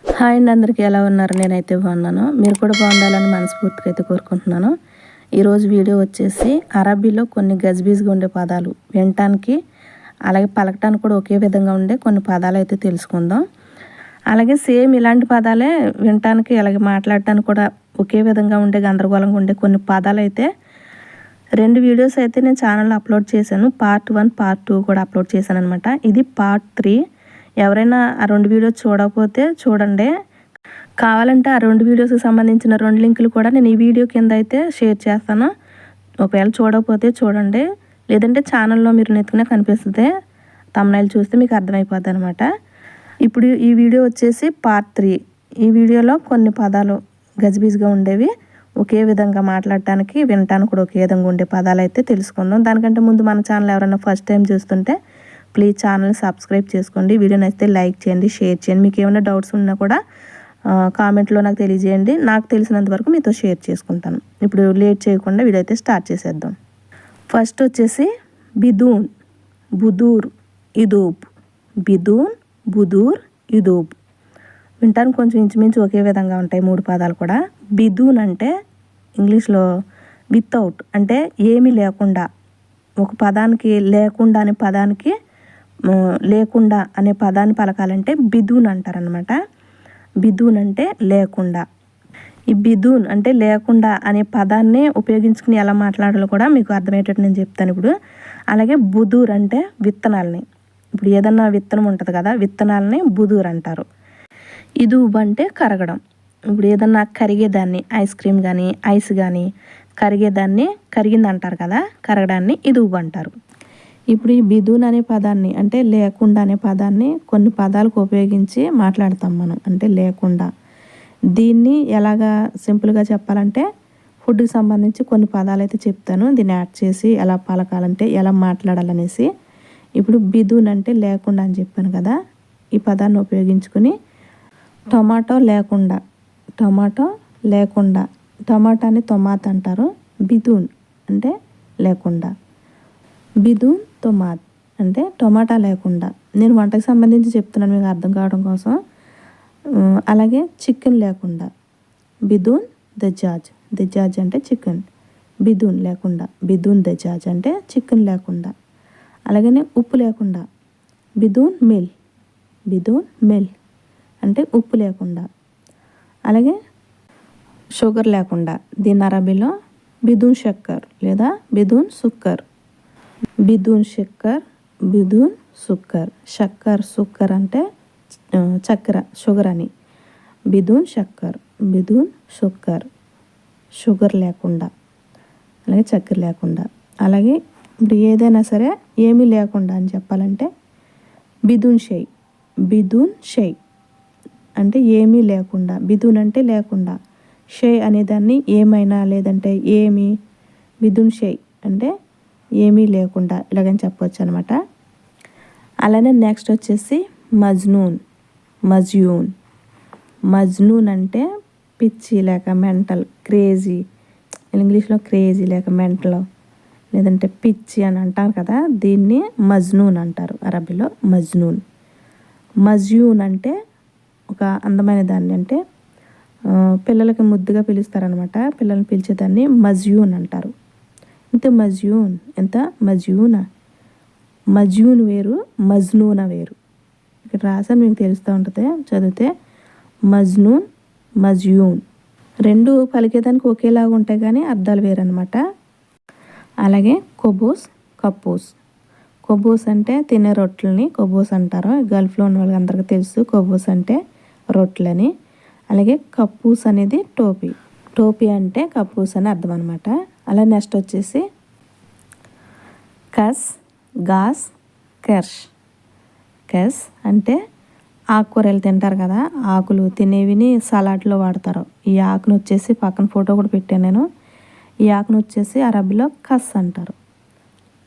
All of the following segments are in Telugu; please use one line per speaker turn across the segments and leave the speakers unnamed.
హాయ్ అండి, అందరికీ ఎలా ఉన్నారు? నేనైతే బాగున్నాను. మీరు కూడా బాగుండాలని మనస్ఫూర్తిగా అయితే కోరుకుంటున్నాను. ఈరోజు వీడియో వచ్చేసి అరబీలో కొన్ని గజిబిజిగా ఉండే పదాలు వినటానికి అలాగే పలకటానికి కూడా ఒకే విధంగా ఉండే కొన్ని పదాలు అయితే తెలుసుకుందాం. అలాగే సేమ్ ఇలాంటి పదాలే వినటానికి అలాగే మాట్లాడటానికి కూడా ఒకే విధంగా ఉండే గందరగోళంగా ఉండే కొన్ని పదాలు అయితే 2 వీడియోస్ అయితే నేను ఛానల్లో అప్లోడ్ చేశాను. పార్ట్ 1 పార్ట్ 2 కూడా అప్లోడ్ చేశాను అనమాట. ఇది పార్ట్ 3. ఎవరైనా ఆ 2 వీడియోస్ చూడకపోతే చూడండి. కావాలంటే ఆ 2 వీడియోస్కి సంబంధించిన 2 లింకులు కూడా నేను ఈ వీడియో కింద అయితే షేర్ చేస్తాను. ఒకవేళ చూడకపోతే చూడండి, లేదంటే ఛానల్లో మీరు నెత్తుకునే కనిపిస్తుంది, తమ్నైల్ చూస్తే మీకు అర్థమైపోద్ది అనమాట. ఇప్పుడు ఈ వీడియో వచ్చేసి పార్ట్ 3. ఈ వీడియోలో కొన్ని పదాలు గజిబిజిగా ఉండేవి ఒకే విధంగా మాట్లాడటానికి వినటానికి కూడా ఒకే విధంగా ఉండే పదాలు అయితే తెలుసుకుందాం. దానికంటే ముందు మన ఛానల్ ఎవరైనా ఫస్ట్ టైం చూస్తుంటే ప్లీజ్ ఛానల్ సబ్స్క్రైబ్ చేసుకోండి. వీడియో నచ్చితే లైక్ చేయండి, షేర్ చేయండి. మీకు ఏమైనా డౌట్స్ ఉన్నా కూడా కామెంట్లో నాకు తెలియజేయండి. నాకు తెలిసినంత వరకు మీతో షేర్ చేసుకుంటాను. ఇప్పుడు లేట్ చేయకుండా వీడియో అయితే స్టార్ట్ చేసేద్దాం. ఫస్ట్ వచ్చేసి బిదూన్, బుదూర్, ఇదూబ్. బిదూన్, బుదూర్, ఇదూబ్. వింటానికి కొంచెం ఇంచుమించు ఒకే విధంగా ఉంటాయి 3 పదాలు కూడా. బిదూన్ అంటే ఇంగ్లీష్లో వితౌట్, అంటే ఏమీ లేకుండా. ఒక పదానికి లేకుండా అనే పదానికి లేకుండా అనే పదాన్ని పలకాలంటే బిదూన్ అంటారనమాట. బిదూన్ అంటే లేకుండా. ఈ బిదూన్ అంటే లేకుండా అనే పదాన్ని ఉపయోగించుకుని ఎలా మాట్లాడాలో కూడా మీకు అర్థమయ్యేటట్టు నేను చెప్తాను ఇప్పుడు. అలాగే బుదూర్ అంటే విత్తనాలని. ఇప్పుడు ఏదన్నా విత్తనం ఉంటుంది కదా, విత్తనాలని బుదూర్ అంటారు. ఇదూబ్ అంటే కరగడం. ఇప్పుడు ఏదన్నా కరిగేదాన్ని, ఐస్ క్రీమ్ కానీ ఐస్ కానీ కరిగేదాన్ని కరిగింది అంటారు కదా, కరగడాన్ని ఇదూబ్ అంటారు. ఇప్పుడు ఈ బిదూన్ అనే పదాన్ని అంటే లేకుండా అనే పదాన్ని కొన్ని పదాలకు ఉపయోగించి మాట్లాడతాం మనం, అంటే లేకుండా. దీన్ని ఎలాగా సింపుల్గా చెప్పాలంటే ఫుడ్కి సంబంధించి కొన్ని పదాలు అయితే చెప్తాను. దీన్ని యాడ్ చేసి ఎలా పలకాలంటే ఎలా మాట్లాడాలనేసి. ఇప్పుడు బిదూన్ అంటే లేకుండా అని చెప్పాను కదా, ఈ పదాన్ని ఉపయోగించుకుని టమాటో లేకుండా, టమాటో లేకుండా, టమాటాని తొమాత్ అంటారు. బిదూన్ అంటే లేకుండా. బిదూన్ తొమాత్ అంటే టమాటా లేకుండా. నేను వంటకు సంబంధించి చెప్తున్నాను మీకు అర్థం కావడం కోసం. అలాగే చికెన్ లేకుండా, బిదూన్ దజాజ్. దజాజ్ అంటే చికెన్. బిదూన్ లేకుండా, బిదూన్ దజాజ్ అంటే చికెన్ లేకుండా. అలాగనే ఉప్పు లేకుండా, బిదూన్ మిల్. బిదూన్ మిల్ అంటే ఉప్పు లేకుండా. అలాగే షుగర్ లేకుండా, దీని అరబీలో బిదూన్ షక్కర్ లేదా బిదూన్ సుక్కర్. బిదూన్ షక్కర్, బిదూన్ సుక్కర్. షక్కర్ సుక్కర్ అంటే చక్కెర, షుగర్ అని. బిదూన్ షక్కర్, బిదూన్ సుక్కర్, షుగర్ లేకుండా, అలాగే చక్కెర లేకుండా. అలాగే ఇప్పుడు ఏదైనా సరే ఏమీ లేకుండా అని చెప్పాలంటే బిదూన్ షై. బిదూన్ షై అంటే ఏమీ లేకుండా. బిదూన్ అంటే లేకుండా, షై అనేదాన్ని ఏమైనా లేదంటే ఏమి. బిదూన్ షై అంటే ఏమీ లేకుండా, ఇలాగని చెప్పవచ్చు అనమాట. అలానే నెక్స్ట్ వచ్చేసి మజ్నూన్, మజ్యూన్. మజ్నూన్ అంటే పిచ్చి లేక మెంటల్, క్రేజీ. ఇంగ్లీష్లో క్రేజీ లేక మెంటల్ లేదంటే పిచ్చి అని అంటారు కదా, దీన్ని మజ్నూన్ అంటారు అరబీలో. మజ్నూన్. మజ్యూన్ అంటే ఒక అందమైన దాన్ని, అంటే పిల్లలకి ముద్దుగా పిలుస్తారనమాట. పిల్లల్ని పిలిచేదాన్ని మజ్యూన్ అంటారు. ఇంత మజ్యూన్, ఎంత మజ్యూనా. మజ్యూన్ వేరు, మజ్నూన వేరు. ఇక్కడ రాసాను, మీకు తెలుస్తూ ఉంటుంది చదివితే. మజ్నూన్, మజ్యూన్ 2 పలికేదానికి ఒకేలాగా ఉంటాయి కానీ అర్థాలు వేరు అనమాట. అలాగే కొబోస్, కప్పూస్. కొబోస్ అంటే తినే రొట్టెలని కొబోస్ అంటారు. గల్ఫ్లో ఉన్న వాళ్ళకి అందరికీ తెలుసు కొబోస్ అంటే రొట్టెలని. అలాగే కప్పూస్ అనేది టోపీ. టోపీ అంటే కప్పూస్ అని అర్థం అనమాట. అలా నెక్స్ట్ వచ్చేసి కస్, గాస్, కెర్ష్. కస్ అంటే ఆకుకూరలు తింటారు కదా, ఆకులు తినేవిని సలాడ్లో వాడతారు. ఈ ఆకును వచ్చేసి పక్కన ఫోటో కూడా పెట్టాను నేను. ఈ ఆకును వచ్చేసి అరబీలో కస్ అంటారు.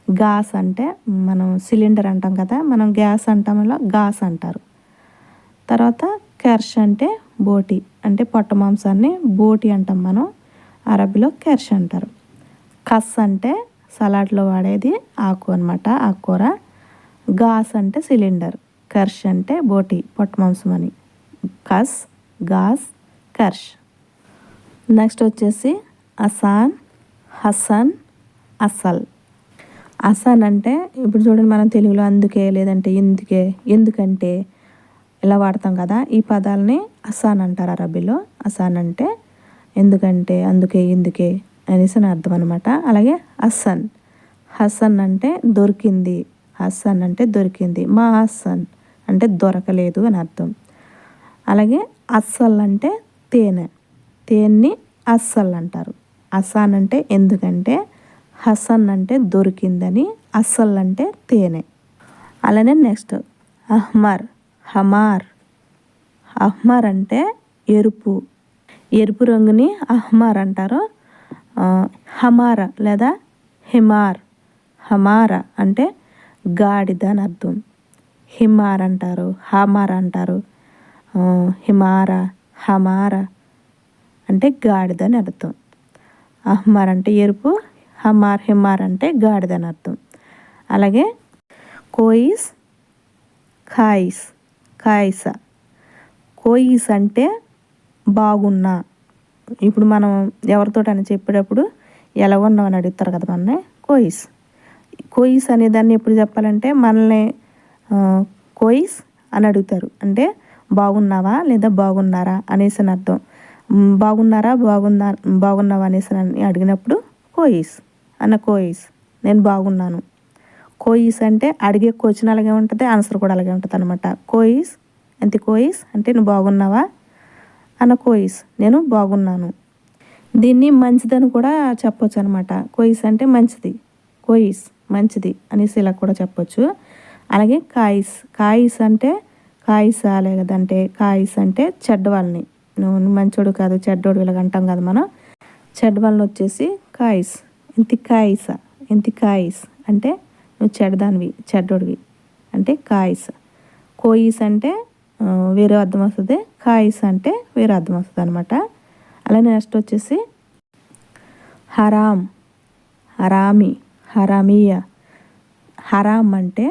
గాస్ అంటే మనం సిలిండర్ అంటాం కదా, మనం గ్యాస్ అంటాం, అలా గాస్ అంటారు. తర్వాత కెర్ష్ అంటే బోటి, అంటే పొట్ట మాంసాన్ని బోటి అంటాం మనం. అరబీలో కెర్ష్ అంటారు. కస్ అంటే సలాడ్లో వాడేది ఆకు అనమాట, ఆకుకూర. గాస్ అంటే సిలిండర్. కర్ష్ అంటే బోటి, పొట్ట మాంసం అని. ఖస్, గాస్, కర్ష్. నెక్స్ట్ వచ్చేసి అసాన్, హసన్, అసల్. అసాన్ అంటే ఇప్పుడు చూడండి మనం తెలుగులో అందుకే లేదంటే ఎందుకే, ఎందుకంటే ఇలా వాడతాం కదా. ఈ పదాలని అసాన్ అంటారు అరబీలో. అసాన్ అంటే ఎందుకంటే, అందుకే, ఎందుకే అనేసి అని అర్థం అనమాట. అలాగే హసన్, హసన్ అంటే దొరికింది. హసన్ అంటే దొరికింది. మా హసన్ అంటే దొరకలేదు అని అర్థం. అలాగే అస్సల్ అంటే తేనె, తేనెని అస్సల్ అంటారు. అసాన్ అంటే ఎందుకంటే, హసన్ అంటే దొరికిందని, అస్సల్ అంటే తేనె. అలానే నెక్స్ట్ అహ్మర్, హమార్. అహ్మర్ అంటే ఎరుపు, ఎరుపు రంగుని అహ్మర్ అంటారు. హమార లేదా హిమార్, హమార అంటే గాడిద అని అర్థం. హిమార్ అంటారు, హమార్ అంటారు. హిమార, హమార అంటే గాడిద అని అర్థం. అహ్మర్ అంటే ఎరుపు, హమార్, హిమార్ అంటే గాడిద అని అర్థం. అలాగే కోయిస్, ఖాయిస్, ఖాయిసా. కోయిస్ అంటే బాగున్నా. ఇప్పుడు మనం ఎవరితోటని చెప్పేటప్పుడు ఎలా ఉన్నావు అని అడుగుతారు కదా మనల్ని, కోయిస్. కోయిస్ అనే దాన్ని ఎప్పుడు చెప్పాలంటే మనల్ని కోయిస్ అని అడుగుతారు అంటే బాగున్నావా లేదా బాగున్నారా అనేసి అని అర్థం. బాగున్నారా, బాగున్నావా అనేసి అని అడిగినప్పుడు కోయిస్ అన్న, కోయిస్ నేను బాగున్నాను. కోయిస్ అంటే అడిగే క్వశ్చన్ అలాగే ఉంటుంది, ఆన్సర్ కూడా అలాగే ఉంటుంది అనమాట. కోయిస్ ఎంత, కోయిస్ అంటే నువ్వు బాగున్నావా అన్న, కోయిస్ నేను బాగున్నాను. దీన్ని మంచిదని కూడా చెప్పొచ్చు అనమాట. కోయిస్ అంటే మంచిది, కోయిస్ మంచిది అనేసి ఇలా కూడా చెప్పొచ్చు. అలాగే కాయిస్, కాయిస్ అంటే కాయిసా లేదంటే కాయిస్ అంటే చెడ్డవాళ్ళని, నువ్వు మంచోడు కాదు చెడ్డోడు ఇలాగ అంటాం కదా మనం. చెడ్డవాళ్ళని వచ్చేసి కాయిస్, ఇంటి కాయిసా, ఇంటి కాయిస్ అంటే నువ్వు చెడ్డదానివి, చెడ్డోడివి అంటే కాయిస్. కోయిస్ అంటే వేరే అర్థం వస్తుంది, కాయిస్ అంటే వేరే అర్థం వస్తుంది అనమాట. అలానే నెక్స్ట్ వచ్చేసి హరాం, హరామి, హరామియా. హరాం అంటే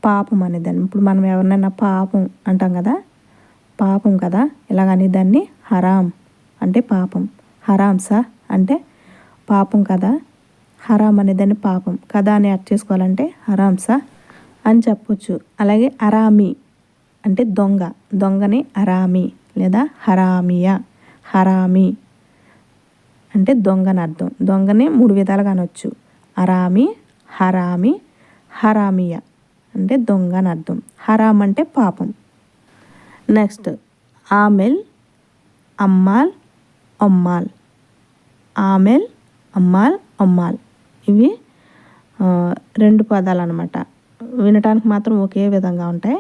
పాపం అనేదాన్ని. ఇప్పుడు మనం ఎవరినైనా పాపం అంటాం కదా, పాపం కదా ఇలాగని దాన్ని హరాం అంటే పాపం. హరాంసా అంటే పాపం కదా, హరాం అనేదాన్ని పాపం కదా అని యాడ్ చేసుకోవాలంటే హరాంసా అని చెప్పొచ్చు. అలాగే అరామి అంటే దొంగ, దొంగని అరామి లేదా హరామియా. హరామి అంటే దొంగని అర్థం. దొంగని 3 విధాలుగా అనొచ్చు, అరామి, హరామి, హరామియా అంటే దొంగ అని అర్థం. హరాం అంటే పాపం. నెక్స్ట్ ఆమెల్, అమ్మాల్, అమ్మాల్. ఆమెల్, అమ్మాల్, అమ్మాల్ ఇవి 2 పదాలు అనమాట. వినటానికి మాత్రం ఒకే విధంగా ఉంటాయి.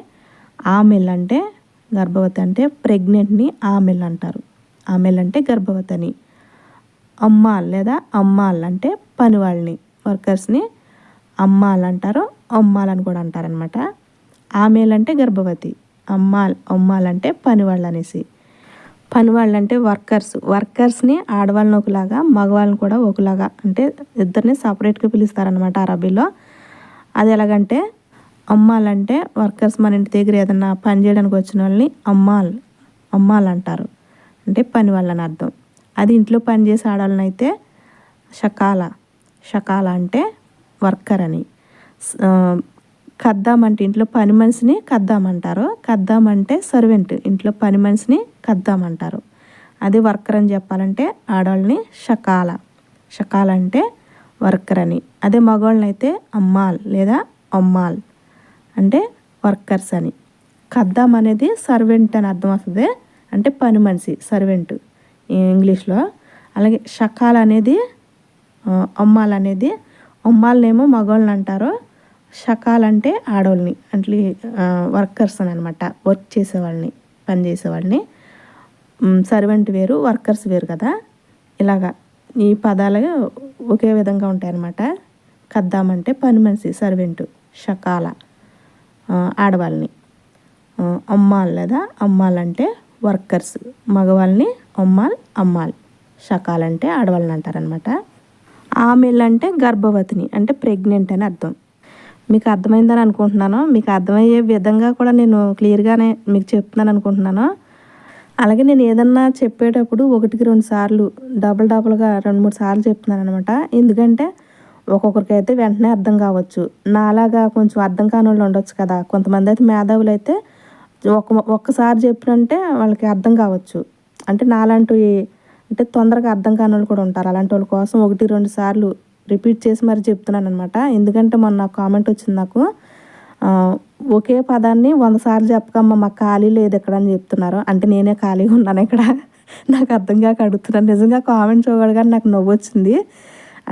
ఆమెల్ అంటే గర్భవతి, అంటే ప్రెగ్నెంట్ని ఆమెల్ అంటారు. ఆమెల్ అంటే గర్భవతిని. అమ్మాల్ లేదా అమ్మాల్ అంటే పనివాళ్ళని, వర్కర్స్ని అమ్మాల్ అంటారు, అమ్మాల్ అని కూడా అంటారనమాట. ఆమెల్ అంటే గర్భవతి, అమ్మాల్, అమ్మాల్ అంటే పనివాళ్ళు అనేసి. పనివాళ్ళు అంటే వర్కర్స్, వర్కర్స్ని ఆడవాళ్ళని ఒకలాగా మగవాళ్ళని కూడా ఒకలాగా అంటే ఇద్దరిని సపరేట్గా పిలుస్తారనమాట అరబీలో. అది ఎలాగంటే అమ్మాల్ అంటే వర్కర్స్, మన ఇంటి దగ్గర ఏదన్నా పని చేయడానికి వచ్చిన వాళ్ళని అమ్మాల్, అమ్మాల్ అంటారు అంటే పని వాళ్ళని అర్థం. అది ఇంట్లో పని చేసే ఆడవాళ్ళని అయితే షకాల, షకాల అంటే వర్కర్ అని. ఖద్దాం అంటే ఇంట్లో పని మనిషిని ఖద్దాం అంటారు. ఖద్దాం అంటే సర్వెంట్, ఇంట్లో పని మనిషిని ఖద్దాం అంటారు. అది వర్కర్ అని చెప్పాలంటే ఆడవాళ్ళని షకాల, షకాల అంటే వర్కర్ అని. అదే మగవాళ్ళని అయితే అమ్మాల్ లేదా అమ్మాల్ అంటే వర్కర్స్ అని. ఖద్దాం అనేది సర్వెంట్ అని అర్థం వస్తుంది, అంటే పని మనిషి, సర్వెంట్ ఇంగ్లీష్లో. అలాగే షకాల అనేది అమ్మాల్ అనేది, అమ్మాలనేమో మగవాళ్ళని అంటారు, షకాల్ అంటే ఆడవాళ్ళని అంటే వర్కర్స్ అని అనమాట, వర్క్ చేసేవాళ్ళని, పని చేసేవాళ్ళని. సర్వెంట్ వేరు, వర్కర్స్ వేరు కదా. ఇలాగా ఈ పదాలు ఒకే విధంగా ఉంటాయి అన్నమాట. ఖద్దాం అంటే పని మనిషి, సర్వెంట్. షకాల ఆడవాళ్ళని. అమ్మాల్ లేదా అమ్మాల్ అంటే వర్కర్స్, మగవాళ్ళని అమ్మాల్, అమ్మాల్. షకాల్ అంటే ఆడవాళ్ళని అంటారనమాట. ఆమెల్ అంటే గర్భవతిని అంటే ప్రెగ్నెంట్ అని అర్థం. మీకు అర్థమైందని అనుకుంటున్నాను. మీకు అర్థమయ్యే విధంగా కూడా నేను క్లియర్గానే మీకు చెప్తున్నాను అనుకుంటున్నాను. అలాగే నేను ఏదన్నా చెప్పేటప్పుడు 1కి 2 సార్లు డబుల్గా 2-3 సార్లు చెప్తున్నాను అనమాట. ఎందుకంటే ఒక్కొక్కరికైతే వెంటనే అర్థం కావచ్చు. నాలాగా కొంచెం అర్థం కాని వాళ్ళు ఉండొచ్చు కదా. కొంతమంది అయితే మేధావులు అయితే ఒక్కసారి చెప్పినంటే వాళ్ళకి అర్థం కావచ్చు. అంటే నాలాంటి అంటే తొందరగా అర్థం కాని వాళ్ళు కూడా ఉంటారు. అలాంటి వాళ్ళ కోసం 1-2 సార్లు రిపీట్ చేసి మరి చెప్తున్నాను అనమాట. ఎందుకంటే మొన్న కామెంట్ వచ్చింది నాకు, ఒకే పదాన్ని 100 సార్లు చెప్పకమ్మా మాకు ఖాళీ లేదు ఇక్కడ అని చెప్తున్నారు. అంటే నేనే ఖాళీగా ఉన్నాను ఇక్కడ, నాకు అర్థం కాక అడుగుతున్నాను. నిజంగా కామెంట్ చూడగానే నాకు నవ్వు వచ్చింది.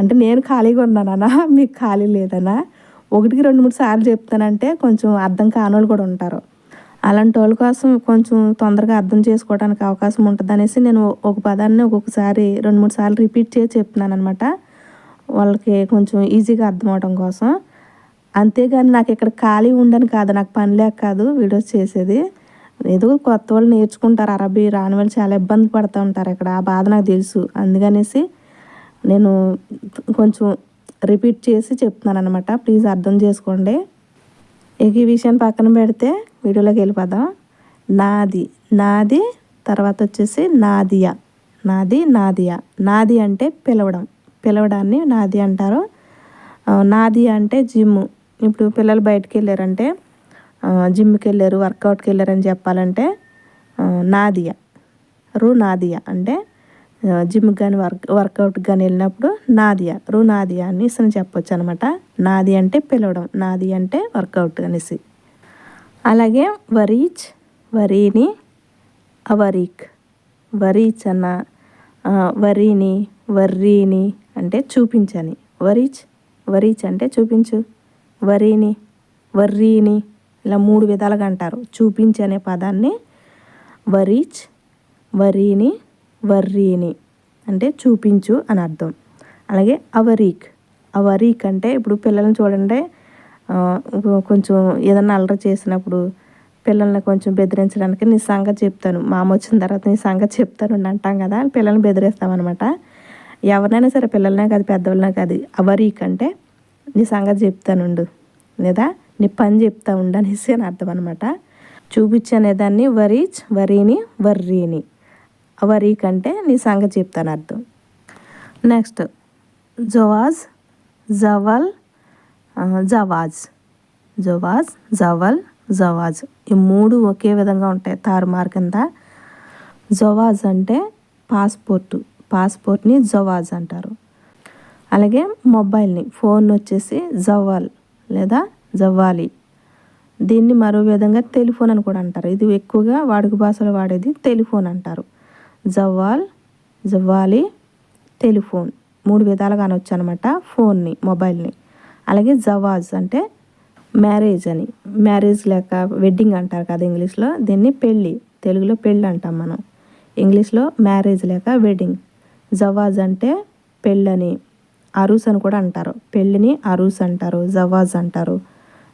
అంటే నేను ఖాళీగా ఉన్నానా, మీకు ఖాళీ లేదనా? 1కి 2-3 సార్లు చెప్తానంటే కొంచెం అర్థం కానోళ్ళు కూడా ఉంటారు. అలాంటి వాళ్ళ కోసం కొంచెం తొందరగా అర్థం చేసుకోవడానికి అవకాశం ఉంటుంది అనేసి నేను ఒక పదాన్ని ఒక్కొక్కసారి 2-3 సార్లు రిపీట్ చేసి చెప్తున్నాను అనమాట. వాళ్ళకి కొంచెం ఈజీగా అర్థం అవడం కోసం. అంతేగాని నాకు ఇక్కడ ఖాళీ ఉండని కాదు, నాకు పని లేక కాదు వీడియోస్ చేసేది. ఏదో కొత్త వాళ్ళు నేర్చుకుంటారు అరబీ, రాని వాళ్ళు చాలా ఇబ్బంది పడుతూ ఉంటారు ఇక్కడ. ఆ బాధ నాకు తెలుసు. అందుకనేసి నేను కొంచెం రిపీట్ చేసి చెప్తున్నాను అనమాట. ప్లీజ్ అర్థం చేసుకోండి. ఇక ఈ విషయాన్ని పక్కన పెడితే వీడియోలోకి వెళ్ళిపోదాం. నాది తర్వాత వచ్చేసి నాదియా. నాది అంటే పిలవడాన్ని నాది అంటారు. నాది అంటే జిమ్. ఇప్పుడు పిల్లలు బయటకు వెళ్ళారంటే, జిమ్కి వెళ్ళారు, వర్కౌట్కి వెళ్ళారని చెప్పాలంటే నాదియా అంటే జిమ్కి కానీ వర్కౌట్కి కానీ వెళ్ళినప్పుడు నాదియా అనేసి అని చెప్పొచ్చు అనమాట. నాది అంటే పిలవడం, నాది అంటే వర్కౌట్ అనేసి. అలాగే వరీని, వరీచ్ అన్న, వర్రీని అంటే చూపించని. వరీచ్ అంటే చూపించు, వర్రీని ఇలా 3 విధాలుగా అంటారు. చూపించు అనే పదాన్ని వర్రీని అంటే చూపించు అని అర్థం. అలాగే అవరీక్ అంటే ఇప్పుడు పిల్లల్ని చూడండి, కొంచెం ఏదన్నా అల్లరి చేసినప్పుడు పిల్లల్ని కొంచెం బెదిరించడానికి నీ సంగతి చెప్తాను, మా అమ్మ వచ్చిన తర్వాత నీ సంగతి చెప్తాను అంటాం కదా, పిల్లల్ని బెదిరిస్తామన్నమాట. ఎవరినైనా సరే, పిల్లలనే కాదు పెద్దవాళ్ళనే కాదు. అవరీక్ అంటే నీ సంగతి చెప్తానుండు, లేదా నీ పని చెప్తా ఉండు అనేసి అని అర్థం అనమాట. చూపించనేదాన్ని వర్రీని. అవరీక్ అంటే నీ సంగతి చెప్తాను అర్థం. నెక్స్ట్ జవాజ్ ఈ 3 ఒకే విధంగా ఉంటాయి, తారుమారు కింద. జవాజ్ అంటే పాస్పోర్ట్ని జవాజ్ అంటారు. అలాగే మొబైల్ని, ఫోన్ వచ్చేసి జవాల్ లేదా జవ్వాలి. దీన్ని మరో విధంగా టెలిఫోన్ అని కూడా అంటారు. ఇది ఎక్కువగా వాడుక భాషలో వాడేది టెలిఫోన్ అంటారు. జవ్వాలి, టెలిఫోన్ 3 విధాలుగా అనొచ్చు అనమాట ఫోన్ని, మొబైల్ని. అలాగే జవాజ్ అంటే మ్యారేజ్ లేక వెడ్డింగ్ అంటారు కదా ఇంగ్లీష్లో, దీన్ని పెళ్ళి, తెలుగులో పెళ్ళి అంటాం మనం, ఇంగ్లీష్లో మ్యారేజ్ లేక వెడ్డింగ్. జవాజ్ అంటే పెళ్ళని, అరూస్ అని కూడా అంటారు. పెళ్ళిని అరూస్ అంటారు, జవాజ్ అంటారు.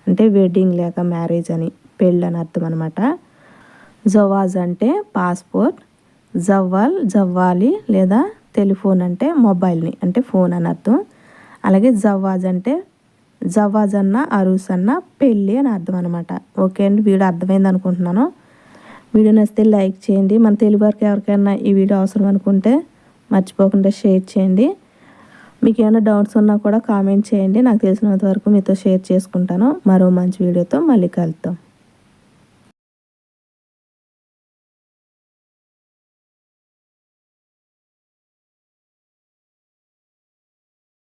అంటే వెడ్డింగ్ లేక మ్యారేజ్ అని, పెళ్ళి అని అర్థం అనమాట. జవాజ్ అంటే పాస్పోర్ట్, జవ్వాలి లేదా టెలిఫోన్ అంటే మొబైల్ని, అంటే ఫోన్ అని అర్థం. అలాగే జవాజ్ అన్న అరూస్ అన్న పెళ్ళి అని అర్థం అనమాట. ఓకే అండి, వీడియో అర్థమైంది అనుకుంటున్నాను. వీడియో నచ్చితే లైక్ చేయండి. మన తెలుగు వారికి ఎవరికైనా ఈ వీడియో అవసరం అనుకుంటే మర్చిపోకుండా షేర్ చేయండి. మీకు ఏమైనా డౌట్స్ ఉన్నా కూడా కామెంట్ చేయండి. నాకు తెలిసినంత వరకు మీతో షేర్ చేసుకుంటాను. మరో మంచి వీడియోతో మళ్ళీ కలుద్దాం.